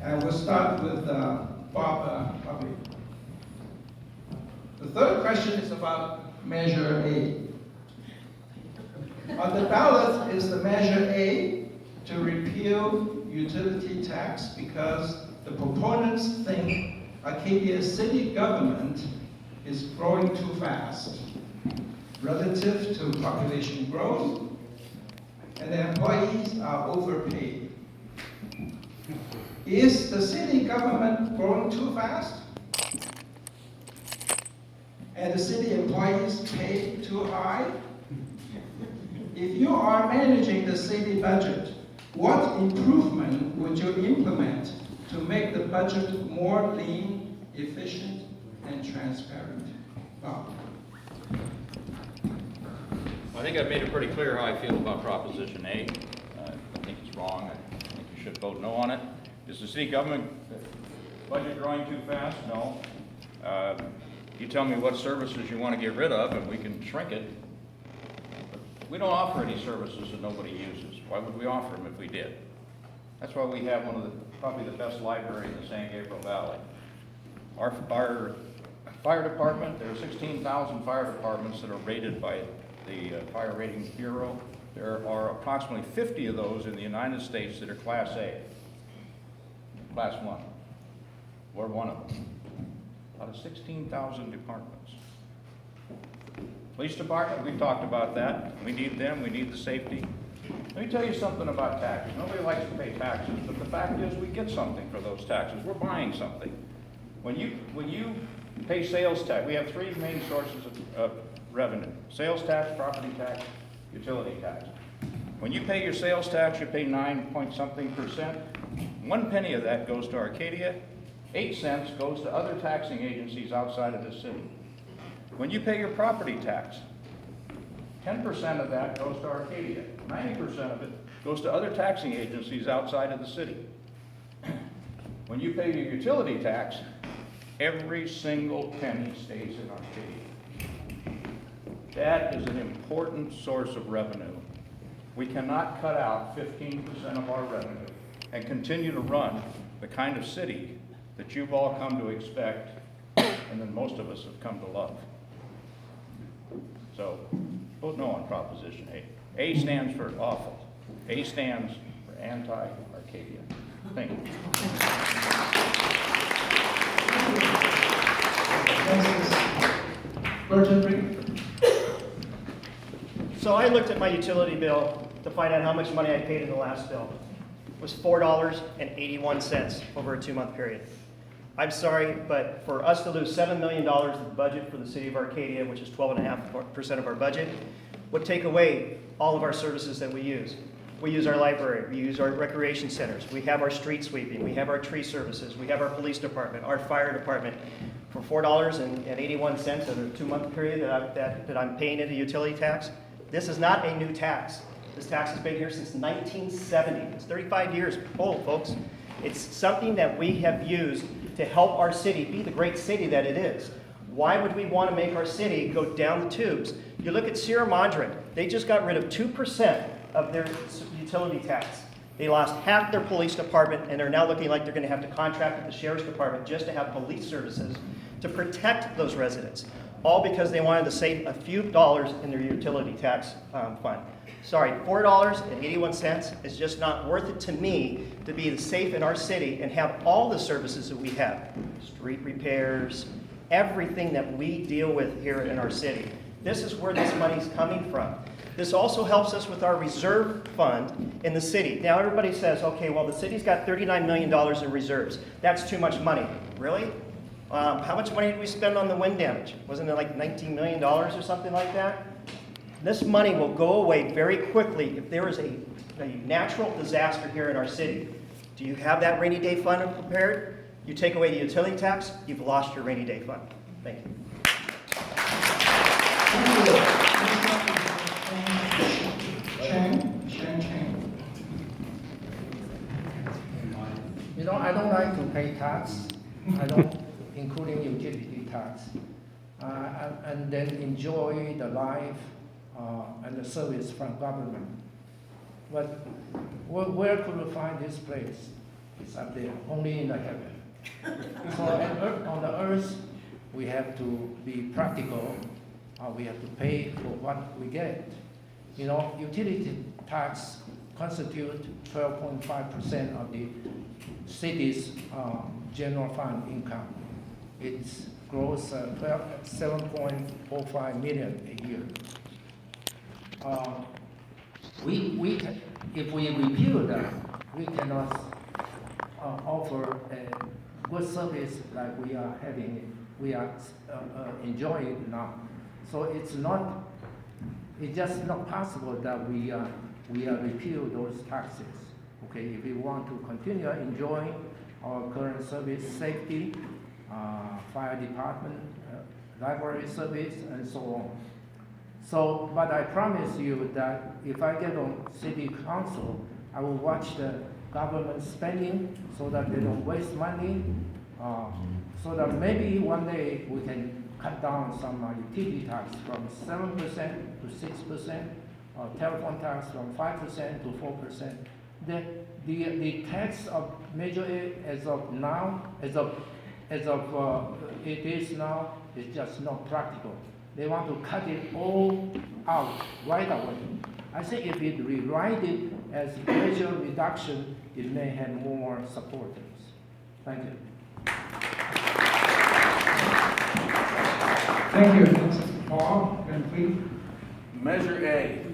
And we'll start with Bob Bobby. The third question is about Measure A. On the ballot is the Measure A to repeal utility tax because the proponents think Arcadia's city government is growing too fast relative to population growth, and the employees are overpaid. Is the city government growing too fast? And the city employees paid too high? If you are managing the city budget, what improvement would you implement to make the budget more lean, efficient, and transparent? Bob. I think I've made it pretty clear how I feel about Proposition A. I think it's wrong. I think you should vote no on it. Is the city government budget growing too fast? No. You tell me what services you want to get rid of and we can shrink it. We don't offer any services that nobody uses. Why would we offer them if we did? That's why we have probably the best library in the San Gabriel Valley. Our fire department, there are 16,000 fire departments that are rated by the Fire Rating Bureau. There are approximately 50 of those in the United States that are Class A, Class 1. We're one of them. Out of 16,000 departments. Police department, we've talked about that. We need them, we need the safety. Let me tell you something about taxes. Nobody likes to pay taxes, but the fact is we get something for those taxes. We're buying something. When you pay sales tax, we have three main sources of revenue. Sales tax, property tax, utility tax. When you pay your sales tax, you pay 9-point-something%. 1 penny of that goes to Arcadia. 8 cents goes to other taxing agencies outside of the city. When you pay your property tax, 10% of that goes to Arcadia. 90% of it goes to other taxing agencies outside of the city. When you pay your utility tax, every single penny stays in Arcadia. That is an important source of revenue. We cannot cut out 15% of our revenue and continue to run the kind of city that you've all come to expect and that most of us have come to love. So, vote no on Proposition A. A stands for awful. A stands for anti-Arcadia. Thank you. Burton Reed. So I looked at my utility bill to find out how much money I paid in the last bill. It was $4.81 over a 2-month period. I'm sorry, but for us to lose $7 million of the budget for the city of Arcadia, which is 12.5% of our budget, would take away all of our services that we use. We use our library, we use our recreation centers, we have our street sweeping, we have our tree services, we have our police department, our fire department. For $4.81 over a 2-month period that I'm paying into utility tax, this is not a new tax. This tax has been here since 1970. It's 35 years old, folks. It's something that we have used to help our city be the great city that it is. Why would we want to make our city go down the tubes? You look at Sierra Madre, they just got rid of 2% of their utility tax. They lost half their police department, and they're now looking like they're going to have to contract with the sheriff's department just to have police services to protect those residents, all because they wanted to save a few dollars in their utility tax fund. Sorry, $4.81 is just not worth it to me to be safe in our city and have all the services that we have. Street repairs, everything that we deal with here in our city. This is where this money's coming from. This also helps us with our reserve fund in the city. Now everybody says, okay, well the city's got $39 million in reserves. That's too much money. Really? How much money did we spend on the wind damage? Wasn't it like $19 million or something like that? This money will go away very quickly if there is a natural disaster here in our city. Do you have that rainy day fund prepared? You take away the utility tax, you've lost your rainy day fund. Thank you. You know, I don't like to pay tax. I don't, including utility tax, and then enjoy the life and the service from government. But where could we find this place? It's up there, only in the heaven. So on the earth, we have to be practical. We have to pay for what we get. You know, utility tax constitute 12.5% of the city's general fund income. It's gross 7.45 million a year. If we repeal that, we cannot offer a good service like we are having, we are enjoying it now. So it's just not possible that we repeal those taxes. Okay, if we want to continue enjoying our current service, safety, fire department, library service, and so on. So, but I promise you that if I get on city council, I will watch the government spending so that they don't waste money, so that maybe one day we can cut down some utility tax from 7% to 6%, telephone tax from 5% to 4%. The tax of Measure A as of now, as of it is now, is just not practical. They want to cut it all out right away. I think if we rewrite it as measure reduction, it may have more supporters. Thank you. Thank you. Paul, complete. Measure A,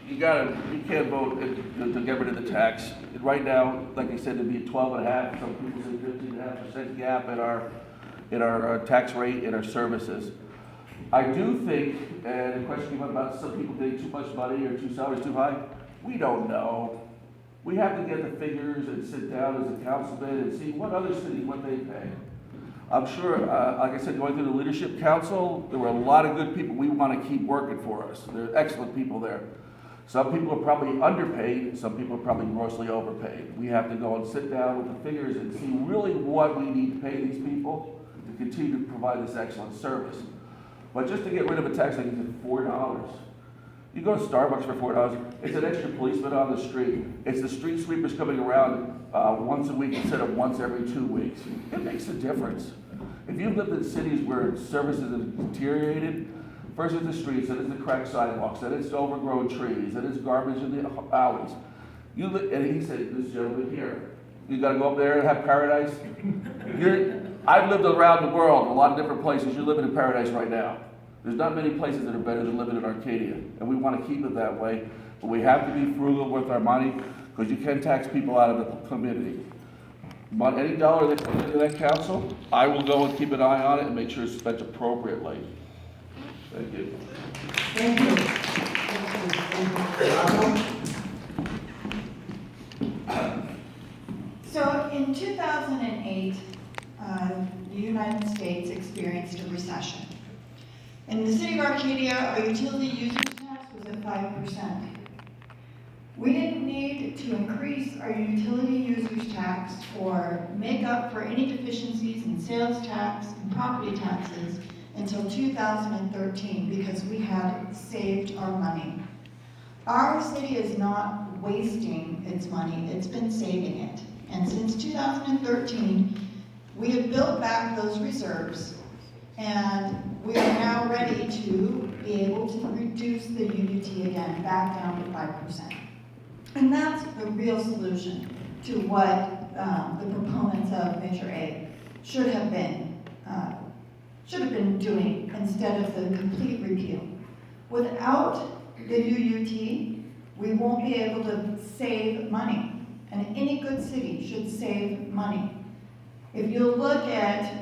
you can't vote to get rid of the tax. Right now, like I said, it'd be 12.5%, some people say 15.5% gap in our tax rate in our services. I do think, and the question came up about some people getting too much money or salaries too high. We don't know. We have to get the figures and sit down as a councilman and see what other cities, what they pay. I'm sure, like I said, going through the leadership council, there were a lot of good people we want to keep working for us. There are excellent people there. Some people are probably underpaid, some people are probably grossly overpaid. We have to go and sit down with the figures and see really what we need to pay these people to continue to provide this excellent service. But just to get rid of a tax like $4, you go to Starbucks for $4, it's an extra policeman on the street. It's the street sweepers coming around once a week instead of once every 2 weeks. It makes a difference. If you've lived in cities where services have deteriorated, first it's the streets, then it's the cracked sidewalks, then it's overgrown trees, then it's garbage in the alleys. And he said, this gentleman here, you gotta go up there and have paradise. I've lived around the world, a lot of different places. You're living in paradise right now. There's not many places that are better than living in Arcadia, and we want to keep it that way. But we have to be frugal with our money, because you can tax people out of the community. But any dollar that comes into that council, I will go and keep an eye on it and make sure it's spent appropriately. Thank you. Thank you. So in 2008, the United States experienced a recession. In the city of Arcadia, our utility users tax was at 5%. We didn't need to increase our utility users tax or make up for any deficiencies in sales tax and property taxes until 2013 because we had saved our money. Our city is not wasting its money, it's been saving it. And since 2013, we have built back those reserves, and we are now ready to be able to reduce the UUT again, back down to 5%. And that's the real solution to what the proponents of Measure A should have been doing instead of the complete repeal. Without the UUT, we won't be able to save money, and any good city should save money. If you look at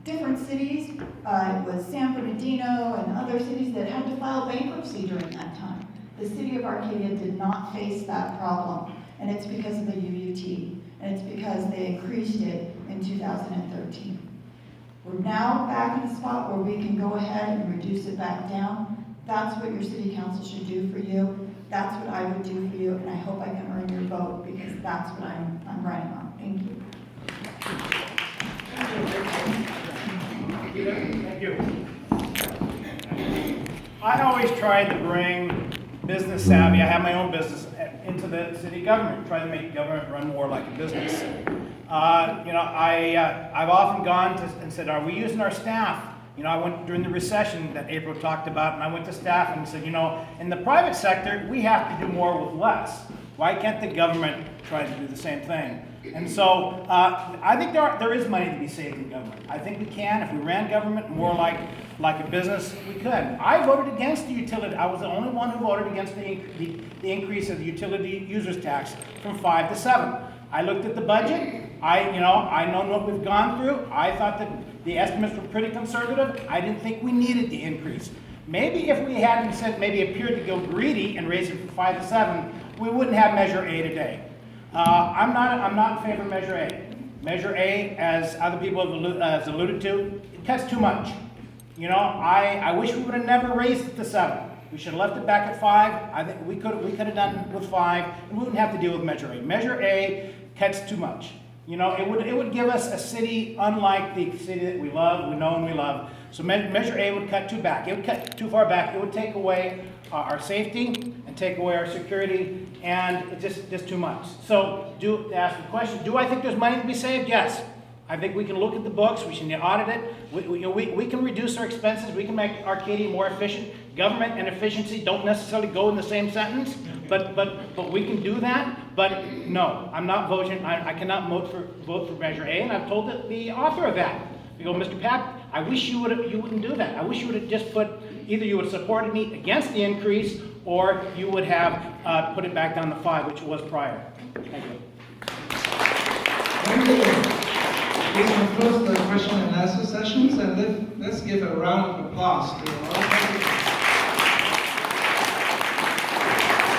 different cities, it was San Bernardino and other cities that had to file bankruptcy during that time. The city of Arcadia did not face that problem, and it's because of the UUT, and it's because they increased it in 2013. We're now back in a spot where we can go ahead and reduce it back down. That's what your city council should do for you. That's what I would do for you, and I hope I can earn your vote because that's what I'm running on. Thank you. Thank you. I always tried to bring business savvy, I have my own business, into the city government, try to make government run more like a business. I've often gone to and said, are we using our staff? I went during the recession that April talked about, and I went to staff and said, in the private sector, we have to do more with less. Why can't the government try to do the same thing? And so I think there is money to be saved in government. I think we can. If we ran government more like a business, we could. I voted against the utility. I was the only one who voted against the increase of the utility users tax from 5 to 7. I looked at the budget. I know what we've gone through. I thought that the estimates were pretty conservative. I didn't think we needed the increase. Maybe if we hadn't said, maybe appeared to go greedy and raise it from 5 to 7, we wouldn't have Measure A today. I'm not in favor of Measure A. Measure A, as other people have alluded to, it cuts too much. I wish we would have never raised it to 7. We should have left it back at 5. I think we could have done it with 5, and we wouldn't have to deal with Measure A. Measure A cuts too much. It would give us a city unlike the city that we love, we know and we love. So Measure A would cut too back. It would cut too far back. It would take away our safety and take away our security, and it's just too much. So to ask the question, do I think there's money to be saved? Yes. I think we can look at the books, we should audit it, we can reduce our expenses, we can make Arcadia more efficient. Government and efficiency don't necessarily go in the same sentence, but we can do that. But no, I'm not voting, I cannot vote for Measure A, and I've told the author of that. You go, Mr. Papp, I wish you wouldn't do that. I wish you would have just either you would have supported me against the increase, or you would have put it back down to 5, which it was prior. Thank you. Thank you. This concludes the question and answer sessions, and let's give a round of applause to all.